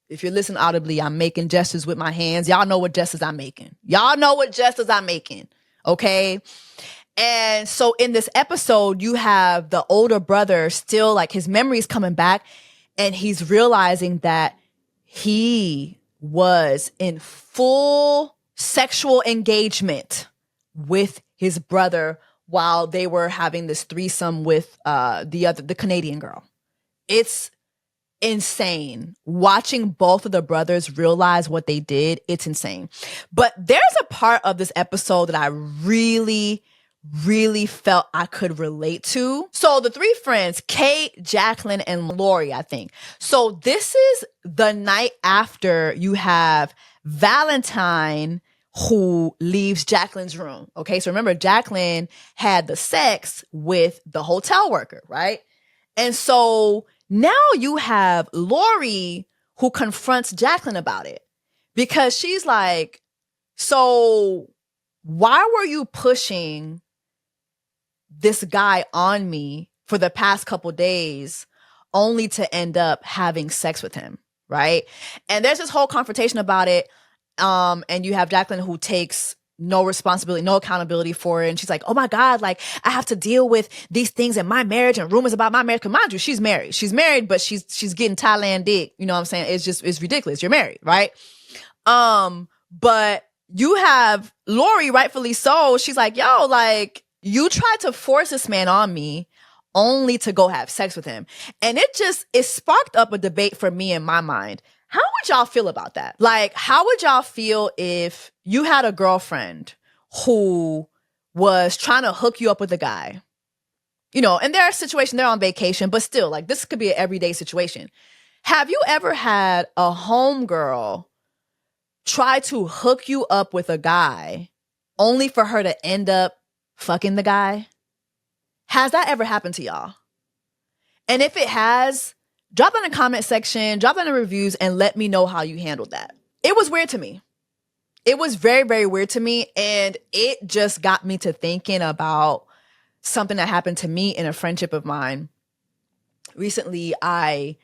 If you're listening audibly, I'm making gestures with my hands. Y'all know what gestures I'm making. Okay? And so in this episode, you have the older brother still, like, his memory's coming back, and he's realizing that he was in full sexual engagement with his brother while they were having this threesome with the Canadian girl. It's insane. Watching both of the brothers realize what they did, it's insane. But there's a part of this episode that I really felt I could relate to. So the 3 friends, Kate, Jacqueline, and Lori, I think. So this is the night after you have Valentine, who leaves Jacqueline's room. Okay, so remember, Jacqueline had the sex with the hotel worker, right? And so now you have Lori who confronts Jacqueline about it because she's like, so why were you pushing this guy on me for the past couple days only to end up having sex with him, right? And there's this whole confrontation about it. And you have Jacqueline who takes no responsibility, no accountability for it. And she's like, oh my God, like, I have to deal with these things in my marriage and rumors about my marriage. Cause mind you, she's married. She's married, but she's getting Thailand dick. You know what I'm saying? It's ridiculous. You're married, right? But you have Lori, rightfully so. She's like, yo, like, you tried to force this man on me only to go have sex with him. And it sparked up a debate for me in my mind. How would y'all feel about that? Like, how would y'all feel if you had a girlfriend who was trying to hook you up with a guy? And there are situations, they're on vacation, but still, like, this could be an everyday situation. Have you ever had a homegirl try to hook you up with a guy only for her to end up fucking the guy? Has that ever happened to y'all? And if it has, drop in the comment section, drop in the reviews, and let me know how you handled that. It was weird to me. It was very, very weird to me. And it just got me to thinking about something that happened to me in a friendship of mine. Recently, I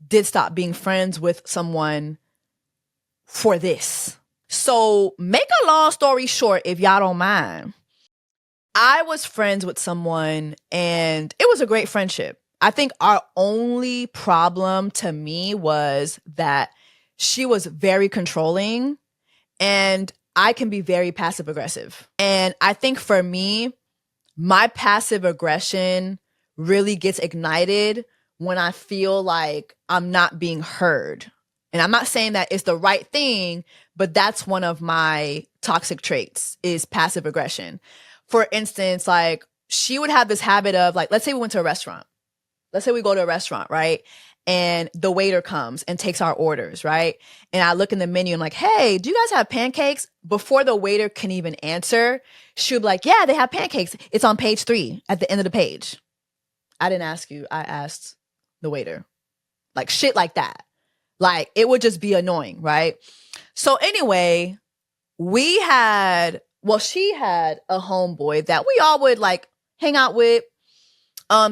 did stop being friends with someone for this. So make a long story short, if y'all don't mind, I was friends with someone and it was a great friendship. I think our only problem to me was that she was very controlling and I can be very passive aggressive. And I think for me, my passive aggression really gets ignited when I feel like I'm not being heard. And I'm not saying that it's the right thing, but that's one of my toxic traits is passive aggression. For instance, like she would have this habit of like, let's say we went to a restaurant. Let's say we go to a restaurant, right? And the waiter comes and takes our orders, right? And I look in the menu and I'm like, hey, do you guys have pancakes? Before the waiter can even answer, she'll be like, yeah, they have pancakes. It's on page 3 at the end of the page. I didn't ask you. I asked the waiter. Like shit like that. Like it would just be annoying, right? So anyway, she had a homeboy that we all would like hang out with.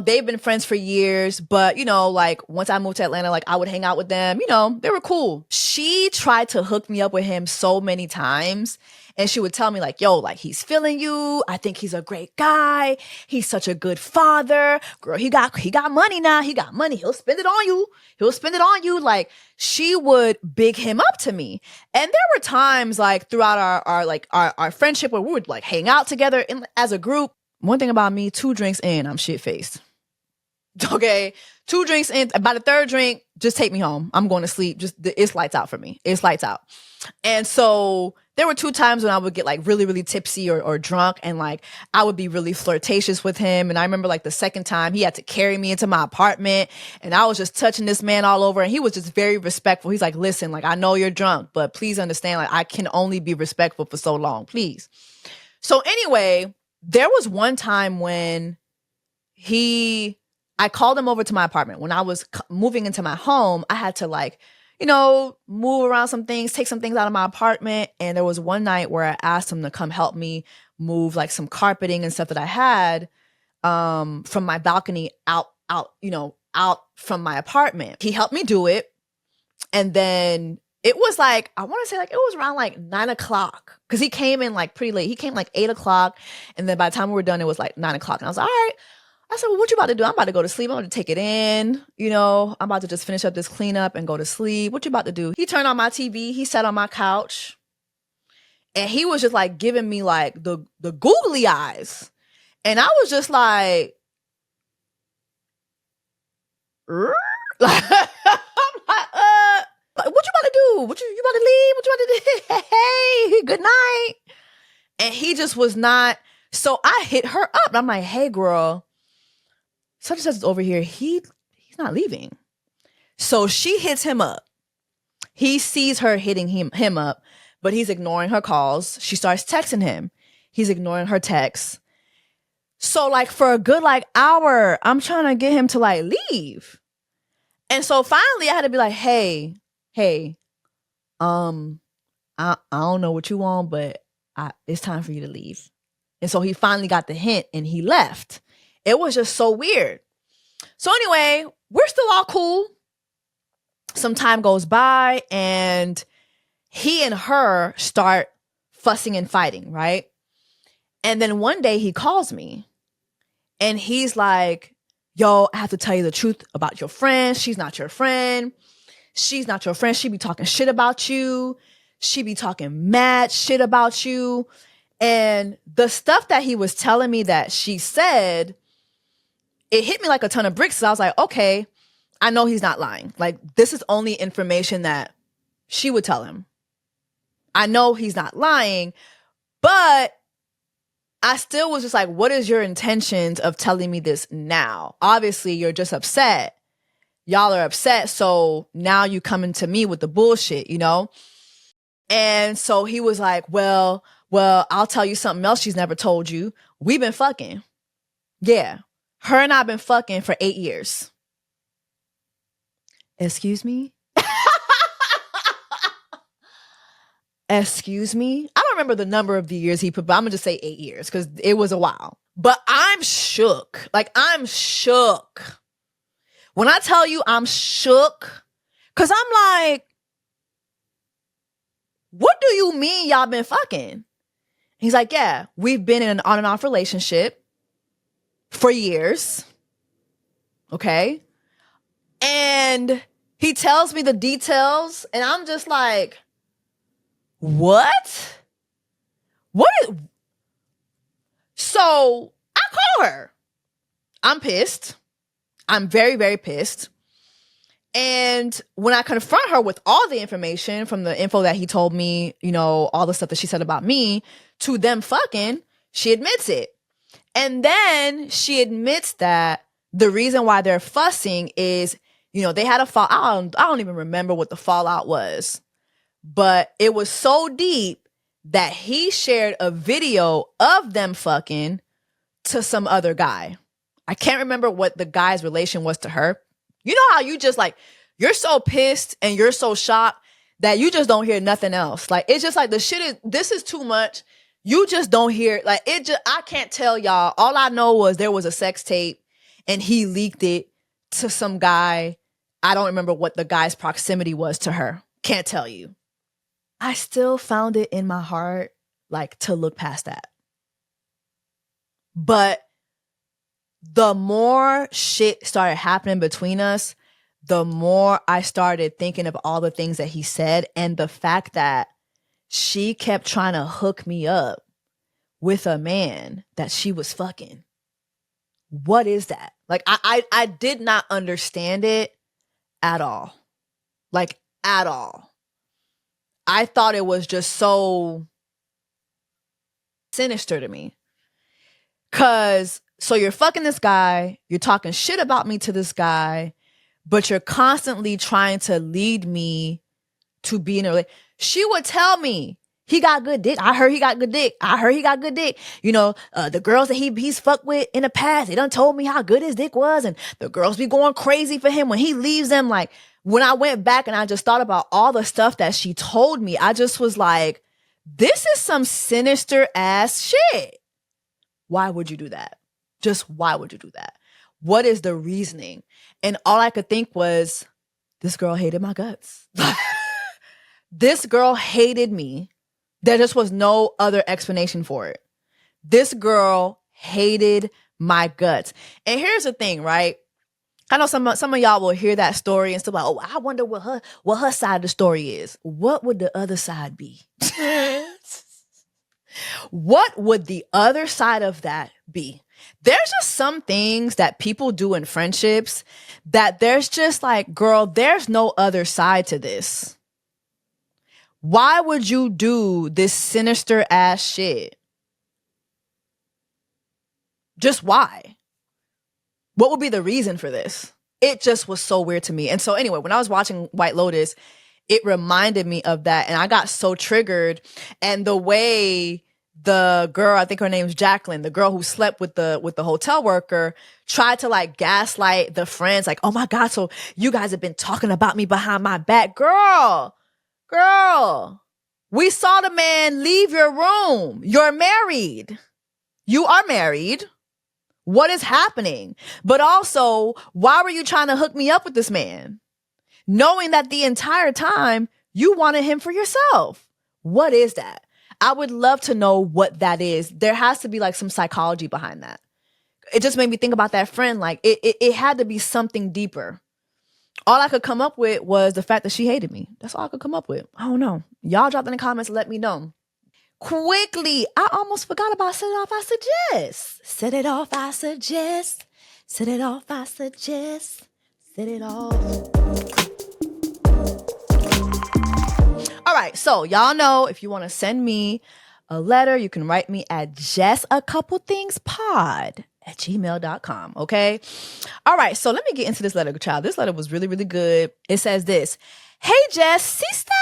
They've been friends for years, but you know, like once I moved to Atlanta, like I would hang out with them, you know, they were cool. She tried to hook me up with him so many times. And she would tell me like, yo, like he's feeling you. I think he's a great guy. He's such a good father. Girl, he got money now. He got money. He'll spend it on you. He'll spend it on you. Like she would big him up to me. And there were times like throughout our friendship where we would like hang out together as a group. One thing about me, 2 drinks in, I'm shit-faced. Okay, 2 drinks in, by the 3rd drink, just take me home. I'm going to sleep. It's lights out for me. It's lights out. And so there were 2 times when I would get like really, really tipsy or drunk, and like I would be really flirtatious with him. And I remember like the 2nd time he had to carry me into my apartment, and I was just touching this man all over, and he was just very respectful. He's like, listen, like I know you're drunk, but please understand, like I can only be respectful for so long, please. So anyway, there was one time when I called him over to my apartment. When I was moving into my home, I had to like, you know, move around some things, take some things out of my apartment. And there was one night where I asked him to come help me move like some carpeting and stuff that I had from my balcony out from my apartment. He helped me do it. And then it was like, I want to say like, it was around like 9 o'clock. Cause he came in like pretty late. He came like 8 o'clock. And then by the time we were done, it was like 9 o'clock. And I was like, all right. I said, well, what you about to do? I'm about to go to sleep. I'm about to take it in. You know, I'm about to just finish up this cleanup and go to sleep. What you about to do? He turned on my TV. He sat on my couch. And he was just like giving me like the googly eyes. And I was just like, I'm like, what you about to do? What you about to leave? What you about to do? Hey, good night. And he just was not. So I hit her up. And I'm like, hey, girl, such and such is over here. He's not leaving. So she hits him up. He sees her hitting him up, but he's ignoring her calls. She starts texting him. He's ignoring her texts. So like for a good like hour, I'm trying to get him to like leave. And so finally I had to be like, hey, I don't know what you want, but it's time for you to leave. And so he finally got the hint and he left. It was just so weird. So anyway, we're still all cool. Some time goes by and he and her start fussing and fighting, right? And then one day he calls me and he's like, yo, I have to tell you the truth about your friend. She's not your friend. She's not your friend. She be talking shit about you. She be talking mad shit about you. And the stuff that he was telling me that she said, it hit me like a ton of bricks. So I was like, okay, I know he's not lying. Like, this is only information that she would tell him. I know he's not lying, but I still was just like, what is your intentions of telling me this now? Obviously, you're just upset. Y'all are upset. So now you coming to me with the bullshit, you know? And so he was like, well, I'll tell you something else she's never told you. We've been fucking. Yeah. Her and I've been fucking for 8 years. Excuse me? Excuse me? I don't remember the number of the years he put, but I'm going to just say 8 years because it was a while. But I'm shook. Like, I'm shook. When I tell you I'm shook, because I'm like, what do you mean y'all been fucking? He's like, yeah, we've been in an on and off relationship for years. Okay. And he tells me the details and I'm just like, what? So I call her. I'm pissed. I'm very, very pissed. And when I confront her with all the information from the info that he told me, you know, all the stuff that she said about me to them fucking, she admits it. And then she admits that the reason why they're fussing is, you know, they had a fall. I don't even remember what the fallout was, but it was so deep that he shared a video of them fucking to some other guy. I can't remember what the guy's relation was to her. You know how you just like, you're so pissed and you're so shocked that you just don't hear nothing else. Like, it's just like this is too much. You just don't hear, like, I can't tell y'all. All I know was there was a sex tape and he leaked it to some guy. I don't remember what the guy's proximity was to her. Can't tell you. I still found it in my heart, like, to look past that. But the more shit started happening between us, the more I started thinking of all the things that he said and the fact that she kept trying to hook me up with a man that she was fucking. What is that? Like, I did not understand it at all. Like, at all. I thought it was just so sinister to me. So you're fucking this guy, you're talking shit about me to this guy, but you're constantly trying to lead me to be in a relationship. She would tell me, he got good dick. I heard he got good dick. I heard he got good dick. You know, the girls that he's fucked with in the past, they done told me how good his dick was. And the girls be going crazy for him when he leaves them. Like, when I went back and I just thought about all the stuff that she told me, I just was like, this is some sinister ass shit. Why would you do that? Just why would you do that? What is the reasoning? And all I could think was, this girl hated my guts. This girl hated me. There just was no other explanation for it. This girl hated my guts. And here's the thing, right? I know some of y'all will hear that story and still like, oh, I wonder what her side of the story is. What would the other side be? What would the other side of that be? There's just some things that people do in friendships that there's just like, girl, there's no other side to this. Why would you do this sinister ass shit? Just why? What would be the reason for this? It just was so weird to me. And so anyway, when I was watching White Lotus, it reminded me of that. And I got so triggered. And the way the girl, I think her name's Jacqueline, the girl who slept with the hotel worker, tried to like gaslight the friends, like, oh my God, so you guys have been talking about me behind my back. Girl, we saw the man leave your room. You're married. You are married. What is happening? But also, why were you trying to hook me up with this man? Knowing that the entire time you wanted him for yourself. What is that? I would love to know what that is. There has to be like some psychology behind that. It just made me think about that friend. Like it had to be something deeper. All I could come up with was the fact that she hated me. That's all I could come up with. I don't know. Y'all drop in the comments and let me know. Quickly, I almost forgot about Set It Off, I Suggest. Set it off, I suggest. Set it off, I suggest. Set it off. All right, so y'all know if you want to send me a letter, you can write me at jessacouplethingspod@gmail.com, okay? All right, so let me get into this letter, child. This letter was really, really good. It says this. Hey, Jess, sister.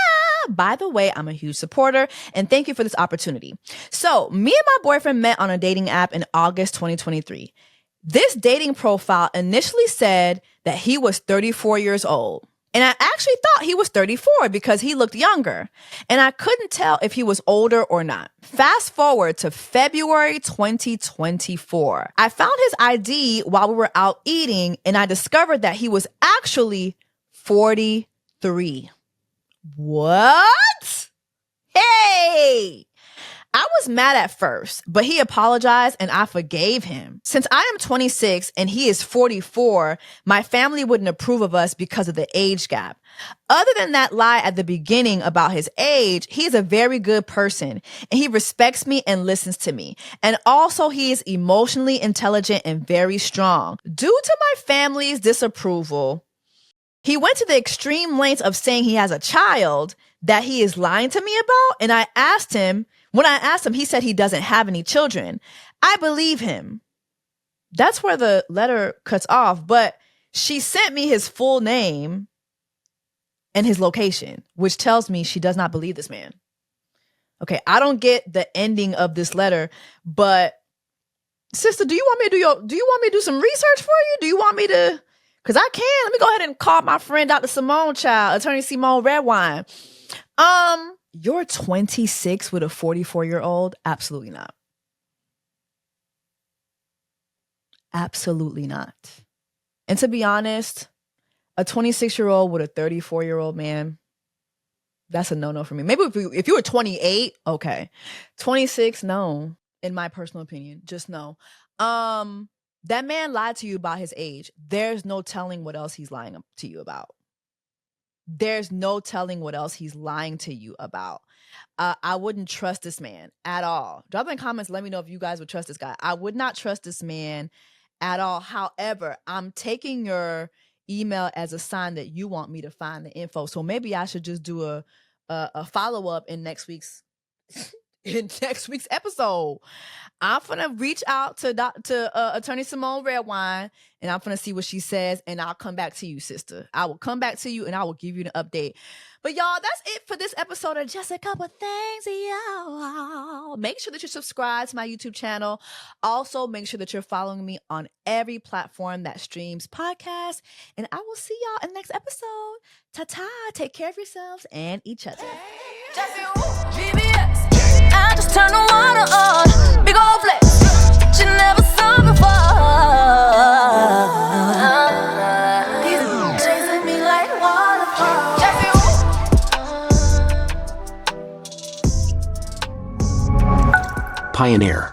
By the way, I'm a huge supporter and thank you for this opportunity. So me and my boyfriend met on a dating app in August 2023. This dating profile initially said that he was 34 years old. And I actually thought he was 34 because he looked younger. And I couldn't tell if he was older or not. Fast forward to February 2024. I found his ID while we were out eating and I discovered that he was actually 43. What? Hey! I was mad at first, but he apologized and I forgave him. Since I am 26 and he is 44, my family wouldn't approve of us because of the age gap. Other than that lie at the beginning about his age, he's a very good person and he respects me and listens to me. And also he is emotionally intelligent and very strong. Due to my family's disapproval, he went to the extreme lengths of saying he has a child that he is lying to me about. And when I asked him, he said he doesn't have any children. I believe him. That's where the letter cuts off. But she sent me his full name and his location, which tells me she does not believe this man. Okay, I don't get the ending of this letter, but sister, do you want me to do some research for you? Do you want me to? Because I can. Let me go ahead and call my friend Dr. Simone Child, Attorney Simone Redwine. You're 26 with a 44-year-old? Absolutely not. Absolutely not. And to be honest, a 26-year-old with a 34-year-old man, that's a no-no for me. Maybe if you were 28, okay. 26, no. In my personal opinion, just no. That man lied to you about his age. There's no telling what else he's lying to you about. There's no telling what else he's lying to you about. I wouldn't trust this man at all. Drop in comments. Let me know if you guys would trust this guy. I would not trust this man at all. However, I'm taking your email as a sign that you want me to find the info. So maybe I should just do a follow-up in next week's episode. I'm gonna reach out to Attorney Simone Redwine, and I'm gonna see what she says, and I'll come back to you, sister. I will come back to you, and I will give you an update. But y'all, that's it for this episode of Just a Couple Things, y'all. Make sure that you subscribe to my YouTube channel. Also, make sure that you're following me on every platform that streams podcasts, and I will see y'all in the next episode. Ta-ta. Take care of yourselves and each other. Jessie, GBS. I just turn the water on. Big old flex. You never saw before. He's chasing me like waterfall. Jessie, Pioneer.